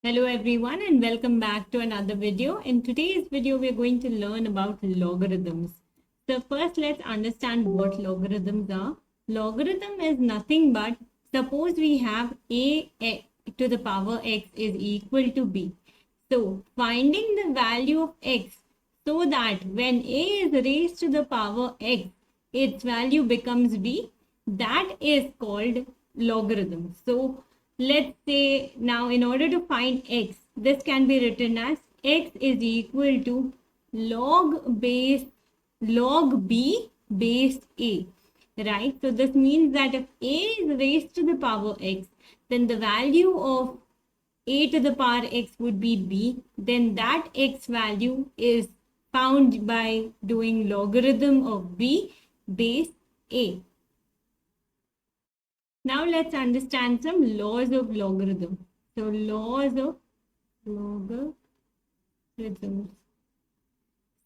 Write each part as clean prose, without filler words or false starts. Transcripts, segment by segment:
Hello everyone and welcome back to another video. In today's video, we're going to learn about logarithms. So first, let's understand what logarithms are. Logarithm is nothing but, suppose we have a to the power x is equal to b. So finding the value of x so that when a is raised to the power x, its value becomes b, that is called logarithm. So let's say now in order to find x, this can be written as x is equal to log b base a, right? So this means that if a is raised to the power x, then the value of a to the power x would be b, then that x value is found by doing logarithm of b base a. Now let's understand some laws of logarithm. So laws of logarithms.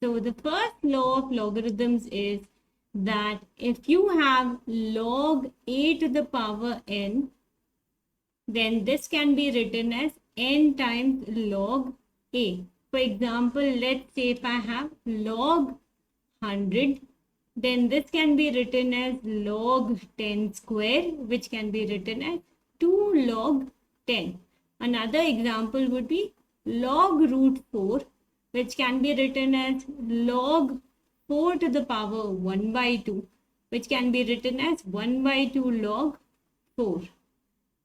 So the first law of logarithms is that if you have log a to the power n, then this can be written as n times log a. For example, let's say if I have log 100, then this can be written as log 10 square, which can be written as 2 log 10. Another example would be log root 4, which can be written as log 4 to the power 1 by 2, which can be written as 1 by 2 log 4.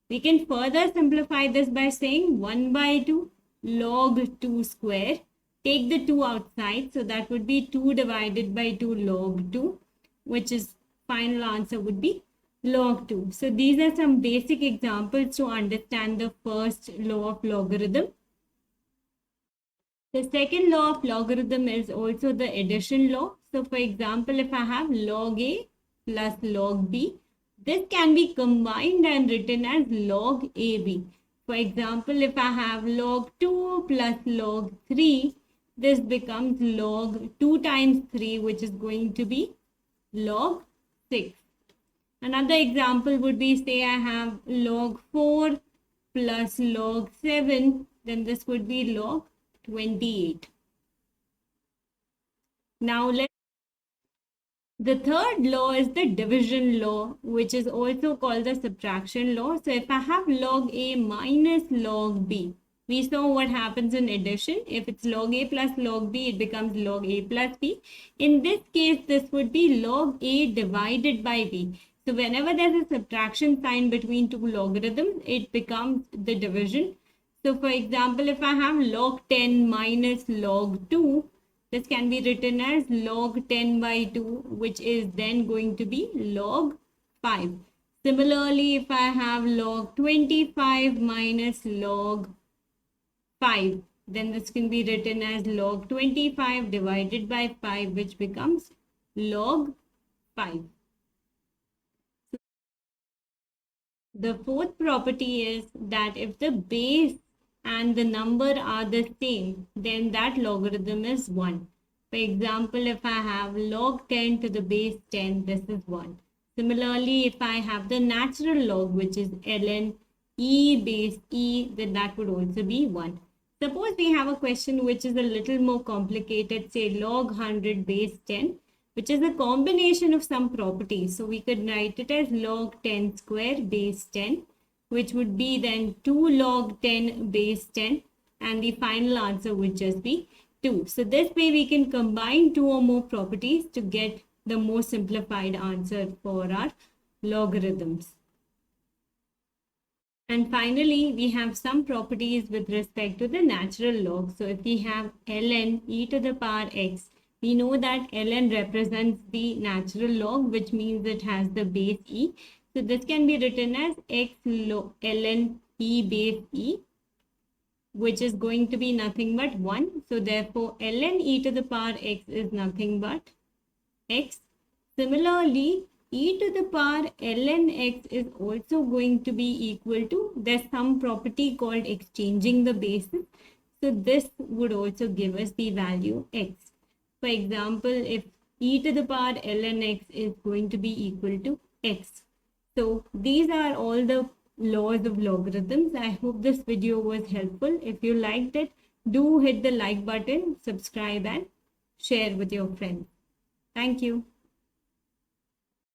We can further simplify this by saying 1 by 2 log 2 square. Take the 2 outside, so that would be 2 divided by 2 log 2, which is final answer would be log 2. So these are some basic examples to understand the first law of logarithm. The second law of logarithm is also the addition law. So for example, if I have log a plus log b, this can be combined and written as log ab. For example, if I have log 2 plus log 3, this becomes log 2 times 3, which is going to be log 6. Another example would be, say I have log 4 plus log 7, then this would be log 28. Now the third law is the division law, which is also called the subtraction law. So if I have log a minus log b, we saw what happens in addition. If it's log a plus log b, it becomes log a plus b. In this case, this would be log a divided by b. So whenever there's a subtraction sign between two logarithms, it becomes the division. So for example, if I have log 10 minus log 2, this can be written as log 10 by 2, which is then going to be log 5. Similarly, if I have log 25 minus log 5, then this can be written as log 25 divided by 5, which becomes log 5. The fourth property is that if the base and the number are the same, then that logarithm is 1. For example, if I have log 10 to the base 10, this is 1. Similarly, if I have the natural log, which is ln e base e, then that would also be 1. Suppose we have a question which is a little more complicated, say log 100 base 10, which is a combination of some properties. So we could write it as log 10 square base 10, which would be then 2 log 10 base 10, and the final answer would just be 2. So this way we can combine two or more properties to get the more simplified answer for our logarithms. And finally, we have some properties with respect to the natural log. So if we have ln e to the power x, we know that ln represents the natural log, which means it has the base e. So this can be written as x ln e base e, which is going to be nothing but 1. So therefore, ln e to the power x is nothing but x. Similarly, e to the power ln x is also going to be equal to, there's some property called exchanging the bases. So this would also give us the value x. For example, if e to the power ln x is going to be equal to x. So these are all the laws of logarithms. I hope this video was helpful. If you liked it, do hit the like button, subscribe and share with your friends. Thank you.